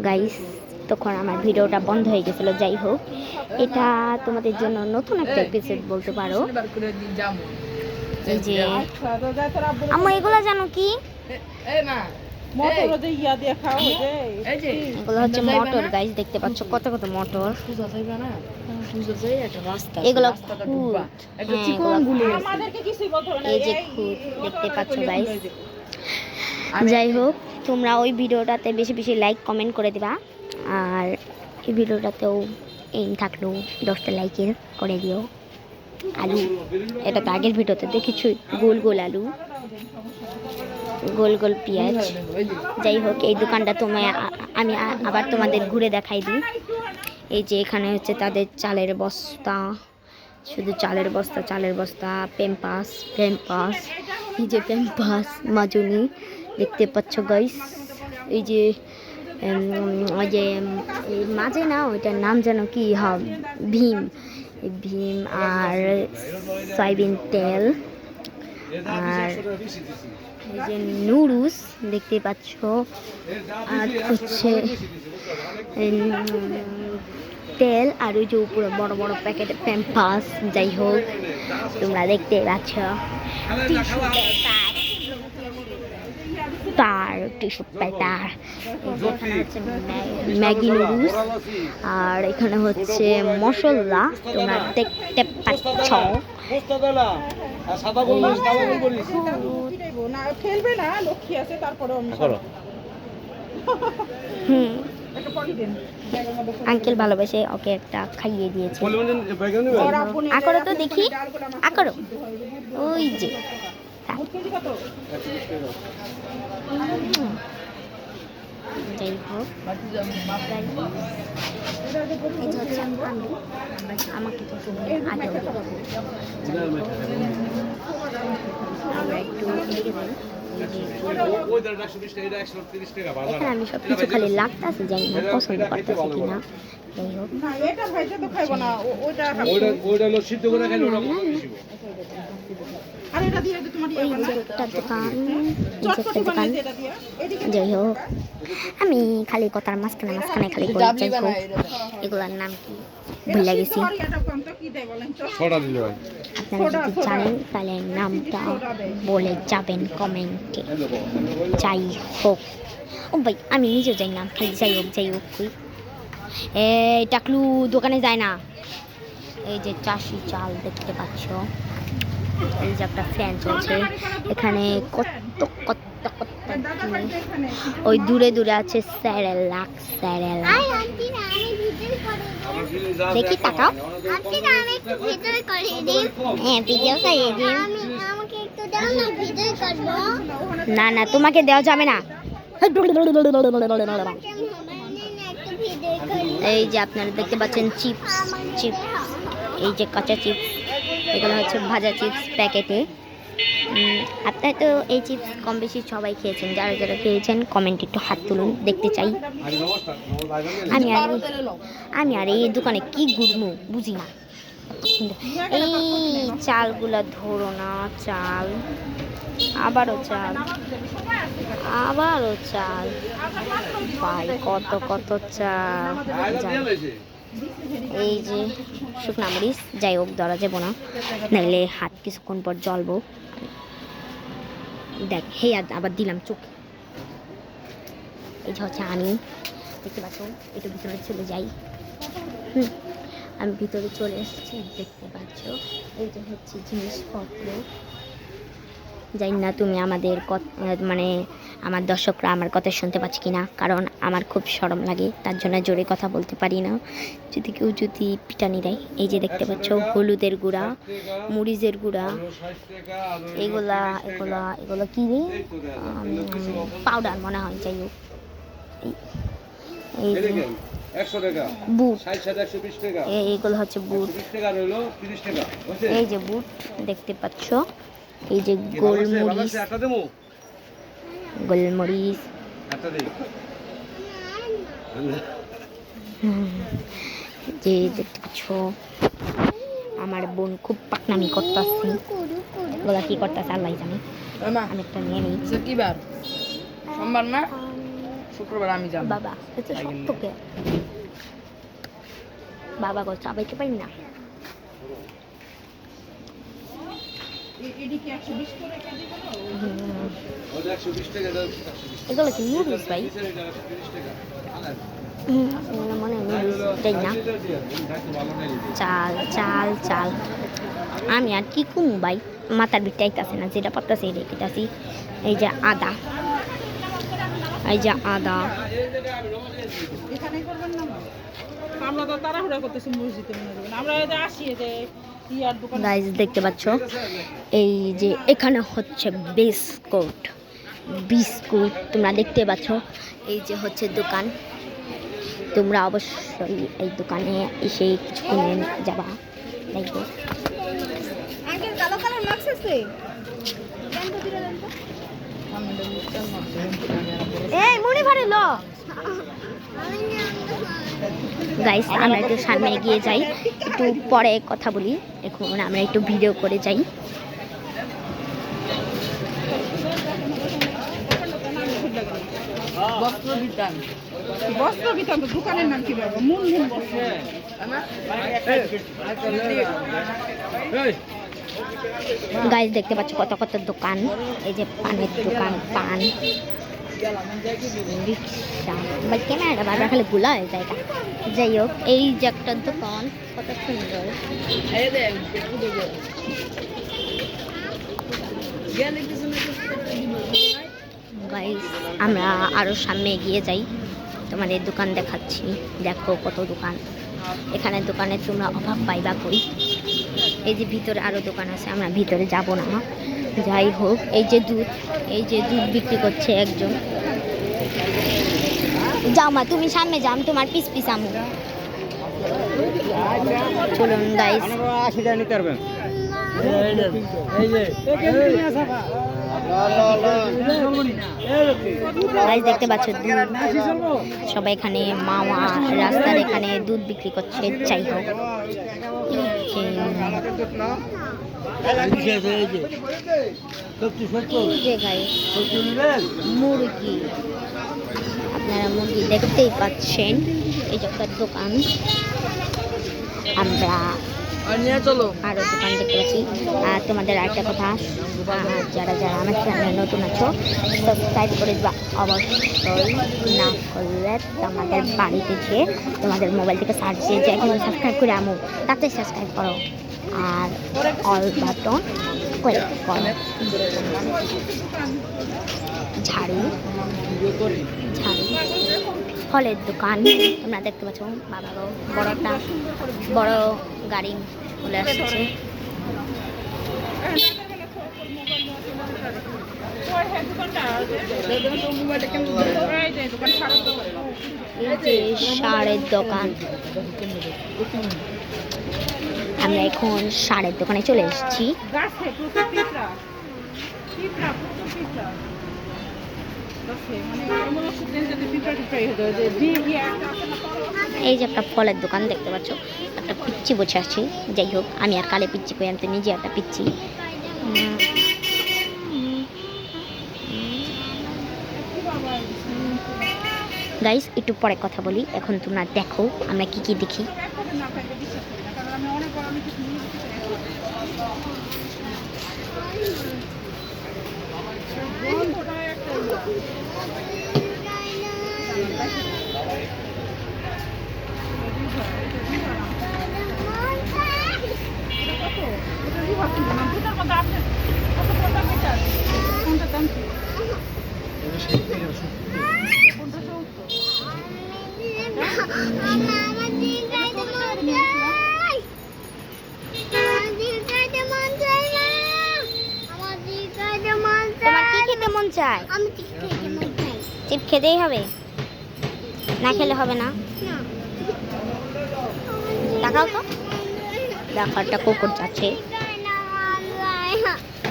Guys, তখন আমার ভিডিওটা বন্ধ হয়ে গেছিলো। যাই হোক, এটা তোমাদের জন্য নতুন একটা এপিসোড বলতে পারো। এই যে আম্মু, এগুলো জানো কি? এগুলো হচ্ছে মটর গাইস, দেখতে পাচ্ছ কত কত মটর। এগুলো খুদ, এই যে খুদ দেখতে পাচ্ছ গাইস। যাই হোক, তোমরা ওই ভিডিওটাতে বেশি বেশি লাইক কমেন্ট করে দিবা, আর এই ভিডিওটাতেও এইম থাকলো 10টা লাইকের করে দিও। আলু, এটা তো আগের ভিডিওতে দেখেছি, গোল গোল আলু, গোল গোল পেঁয়াজ। যাই হোক, এই দোকানটা আমি আবার তোমাদের ঘুরে দেখাই দিই। এই যে এখানে হচ্ছে তাদের চালের বস্তা, শুধু চালের বস্তা, প্যাম্পাস, এই যে প্যাম্পাস মাজনি দেখতে পাচ্ছ গাইস। এই যে ওই যে মাঝে না, ওইটার নাম যেন কি, ভীম, আর সয়াবিন তেল, আর এই যে নুডলস দেখতে পাচ্ছ, আর হচ্ছে তেল, আর ওই যে উপরে বড় বড় প্যাকেটে প্যাম্পাস। যাই হোক, তোমরা দেখতে পাচ্ছ টিস্যু পেপার, এখানে হচ্ছে ম্যাগি নুডলস, আর এখানে হচ্ছে মশলা তোমরা দেখতে পাচ্ছ। আঙ্কেল ভালোবাসে, ওকে একটা খাইয়ে দিয়েছে। আকরো তো দেখি, আকরো, ওই যে যাই হোক, আমাকে তো আগে আমরা একটু এখানে আমি সবকিছু খালি লাগতেছে, জানি না পছন্দ করতেছে কিনা। যাই হোক, যাই হোক, আমি খালি কথার মাঝখানে খালি বলি। যাই হোক, এগুলার নাম কি ভুলে গেছি। আপনারা যদি জানেন তাহলে নামটা বলে যাবেন কমেন্টে। যাই হোক, ও ভাই, আমি নিজেও যাই না, খালি যাই হোক কই। এই টাকলু দোকানে যায় না। এই যে চাষি চাল দেখতে পাচ্ছ, এই যে একটা ফ্যান চলছে এখানে, কত কত কত ওই দূরে আছে স্যারেলাক। দেখি তাকাও, না না, তোমাকে দেওয়া যাবে না। এই যে আপনারা দেখতে পাচ্ছেন চিপস, এই যে কাঁচা চিপস, এগুলো হচ্ছে ভাজা চিপস প্যাকেটে। আপনারা তো এই চিপস কম বেশি সবাই খেয়েছেন, যারা যারা খেয়েছেন কমেন্টে একটু হাত তুলুন, দেখতে চাই। আমি আর এই দোকানে কি ঘুরবো বুঝি না। এই চালগুলা ধরো না, চাল, আবারও চাল, ভাই কত কত চাল। এই যে শুকনা মরিচ, যাই হোক ধরা যাবো না, নাহলে হাত কিছুক্ষণ পর জ্বলবো। দেখ, হে আবার দিলাম চোখ। এই যে হচ্ছে আমি, দেখতে পাচ্ছ, একটু ভিতরে চলে যাই। আমি ভিতরে চলে এসেছি, দেখতে পাচ্ছ। এই যে হচ্ছে জিনিসপত্র। জানি না তুমি আমাদের মানে আমার দর্শকরা আমার কথা শুনতে পাচ্ছে কিনা, কারণ আমার খুব শরম লাগে, তার জন্য জোরে কথা বলতে পারি না, যদি কেউ পিটানি দেয়। এই যে দেখতে পাচ্ছ হলুদের গুঁড়া, মরিচের গুঁড়া, এগুলা কি রে, পাউডার মনে হয়। যাই হোক, এই যে বুট, এইগুলো হচ্ছে বুট, এই যে বুট দেখতে পাচ্ছ। এই যে গোলমরিচ, যে দেখতে পাচ্ছ। আমার বোন খুব পাকনামি করতেছে, ওরা কি করতেছে আল্লাহ জানে। আমি একটা নিয়ে নিই। সোমবার না, শুক্রবার আমি যাব বাবা এত শক্তকে বাবা গো চাবাইতে পারি না এগুলো কি নুডলস ভাই এগুলো মনে হয় নুডলসটাই না চাল চাল চাল আমি আর কি কুমু ভাই মাথার ভিতরে আইতাছে না যেটা পারতাছে এটা খেতেছি এই যে আদা এই যে আদা আমরা তো তাড়াহুড়া করতেছি মসজিদে মনে করবেন আমরা এতে আসি এতে ইয়ার দোকান গাইস দেখতে পাচ্ছ এই যে এখানে হচ্ছে বিস্কুট বিস্কুট তোমরা দেখতে পাচ্ছ এই যে হচ্ছে দোকান তোমরা অবশ্যই এই দোকানে এসে কিছু কিনে যাবা দেখো আঙ্কেল কালো কালার মাস্ক আছে এই মনে পড়ে লো গাইস আমরা একটু সামনে এগিয়ে যাই একটু পরে কথা বলি এখন আমরা একটু ভিডিও করে যাই বস্ত্র বিতান তো দোকানের নাম কি বাবা মুনমুন বস্ত্র গাইস দেখতে পাচ্ছ কত কত দোকান এই যে পানের দোকান পান রিক্সা বা ক্যামেরাটা বারবার খালি গুলা হয়ে যায় এটা যাই হোক এই যে একটা দোকান কত সুন্দর গাইস আমরা আরো সামনে এগিয়ে যাই তোমাদের দোকান দেখাচ্ছি দেখো কত দোকান এখানে দোকানে তোমরা অভাব পাইবা কই এই যে ভিতরে আরো দোকান আছে আমরা ভিতরে যাব না যাই হোক এই যে দুধ বিক্রি করছে একজন যাও মা তুমি সামনে যাও আমি তোমার পিস পিস আমু চলুন গাইস গাইস দেখতে পাচ্ছ সবাই এখানে মামা রাস্তার এখানে দুধ বিক্রি করছে যাই হোক মুরগি আপনারা মুরগি দেখতেই পাচ্ছেন এই যে একটা দোকান আমরা আরো দোকান দেখতে পাচ্ছি আর তোমাদের আরেকটা কথা যারা যারা আমার চ্যানেলে নতুন আছো সাবস্ক্রাইব করে দিবা অবশ্যই না করলে তোমাদের বাড়িতে যেয়ে তোমাদের মোবাইল থেকে সার্চ দিয়ে যে এখন সাবস্ক্রাইব করে আমো তাতে সাবস্ক্রাইব করো আর অল বাটন ক্লিক করো ঝাড়ু ফলের দোকান তোমরা দেখতে পাচ্ছ বাবারও বড় একটা বড় গাড়ি চলে আসছে সারের দোকান আমরা এখন সারের দোকানে চলে এসেছি এই যে একটা ফলের দোকান দেখতে পাচ্ছ একটা পিচ্ছি বসে আছি যাই হোক আমি আর কালে পিচ্ছি কই আমি তো নিজে একটা পিচ্ছি গাইস একটু পরে কথা বলি এখন তোমরা দেখো আমরা কি কি দেখি চিপ খেতেই হবে না খেলে হবে না দেখাও তো দেখো একটা কুকুর যাচ্ছে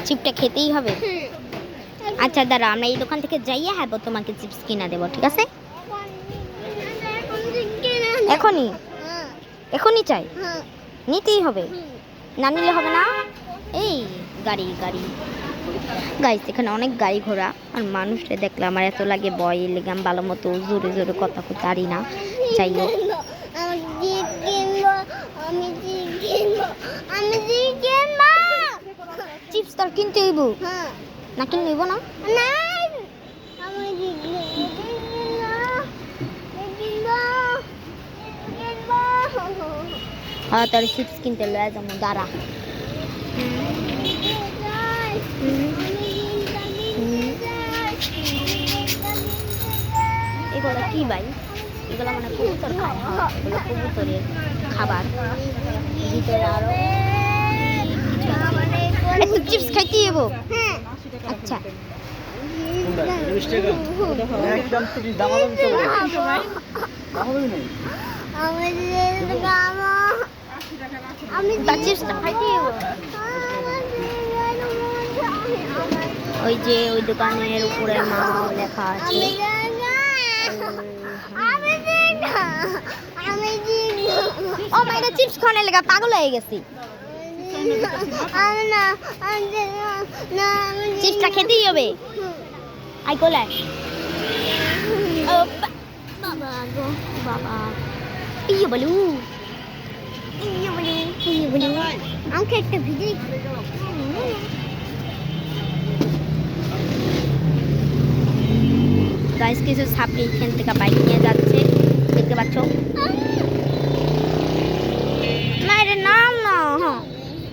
চিপটা খেতেই হবে আচ্ছা দাঁড়া আমরা এই দোকান থেকে যাইয়ে হ্যাঁ তোমাকে চিপস কিনা দেবো ঠিক আছে এখনই এখনই চাই নিতেই হবে না নিলে হবে না এই গাড়ি গাড়ি গাইস এখানে অনেক গাড়ি ঘোড়া আর মানুষটা দেখলে আমার এত লাগে ভয় লেগে আমি ভালো মতো জোরে জোরে কথা কইতে পারি না। যাই হোক চিপস তার কিনতে হইব না কিনলে হইব না হ্যাঁ তার চিপস কিনতে লয়ে যাবো দাঁড়া এগুলো কি ভাই এগুলো মানে কবুতর খায় এগুলো কবুতরের খাবার ভিতরে আরো একটু চিপস খাইতে হইব আচ্ছা একদম তুমি দামাদামি চলে তা চিপসটা খাইতে হইব ওই যে ওই দোকানের উপরে মাও লেখা আছে ও মাইরা চিপস খাওয়ার লাগা পাগল হয়ে গেছি চিপসটা খেতেই হবে আই কোলায় ও বাবা গো বাবা ইয়ে বলু আমাকে একটা ভিডিও গাইস কিছু ছাপড়ি এখান থেকে বাইক নিয়ে যাচ্ছে দেখতে পাচ্ছ না এটা নাম না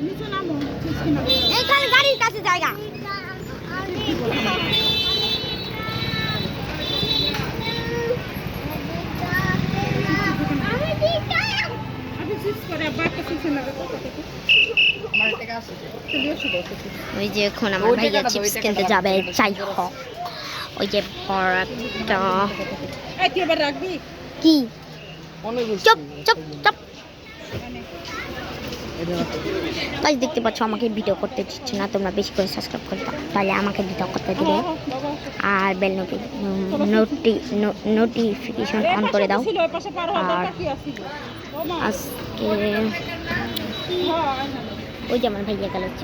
নিচে নামো চিপস কিনা এইখানে গাড়ির কাছে জায়গা আপনি চিপস করে বাচ্চা চিপস না আমার টাকা আছে ওই যে এখন আমার ভাইয়া চিপস কিনতে যাবে চাই হোক ওই যে বড় একটা এই তুই এবার রাখবি কি অনেক চুপ চুপ চুপ তাই দেখতে পাচ্ছ আমাকে ভিডিও করতে দিচ্ছে না তোমরা বেশি করে সাবস্ক্রাইব করে দাও তাহলে আমাকে ভিডিও করতে দিবে আর বেল নোটিফিকেশন অন করে দাও ছিল ওই পাশে পার হওয়ার আর দরকার কি আছে ও মা আজকে হ্যাঁ ওই যে আমার ভাইয়া গেল